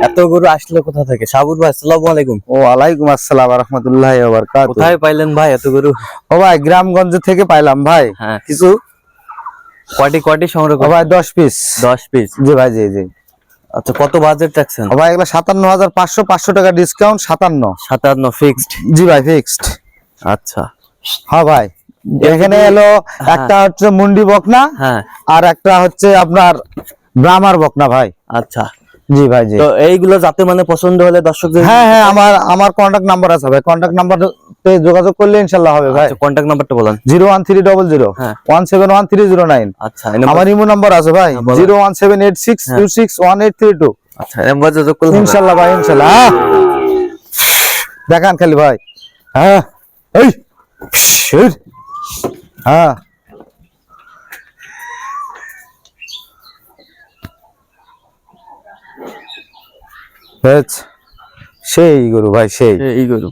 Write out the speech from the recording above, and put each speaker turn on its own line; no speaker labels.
এত গরু আসলো কোথা থেকে? সাবুর ভাই, আসসালামু আলাইকুম।
ওয়ালাইকুম আসসালাম ওয়া রাহমাতুল্লাহি ওয়া বারাকাতুহু।
কোথায় পাইলেন ভাই এত গরু?
ও ভাই গ্রামগঞ্জ থেকে পাইলাম ভাই।
হ্যাঁ,
কিছু
কয়টি সংগ্রহ
ও
করছেন?
ভাই 10 পিস।
10 পিস।
জি ভাই, জি জি।
আচ্ছা, কত বাজেট রাখছেন?
ও ভাই এগুলা 57,500, 500 টাকা ডিসকাউন্ট 57।
57 ফিক্সড।
জি ভাই ফিক্সড।
আচ্ছা,
হ্যাঁ ভাই, এখানে এলো একটা হচ্ছে মুন্ডি বকনা,
হ্যাঁ
আর একটা হচ্ছে আপনার ব্রাহ্মার বকনা ভাই।
আচ্ছা,
জি ভাই জি।
তো এইগুলো যাতে মানে পছন্দ হলে দর্শকদের,
হ্যাঁ হ্যাঁ, আমার কন্টাক্ট নাম্বার আছে ভাই, কন্টাক্ট নাম্বারে যোগাযোগ করলে ইনশাআল্লাহ হবে ভাই।
আচ্ছা, কন্টাক্ট নাম্বারটা বলেন।
01300
হ্যাঁ।
1711309।
আচ্ছা, এই নাম্বার।
আমার ইমো নাম্বার আছে ভাই,
হ্যাঁ, বলেন।
01786261832।
আচ্ছা, এই নাম্বার যোগাযোগ করলে হবে।
ইনশাআল্লাহ ভাই, ইনশাআল্লাহ। দেখান খালি ভাই। হ্যাঁ এই শিট। হ্যাঁ বেশ, সেই গরু ভাই, সেই
এই গরু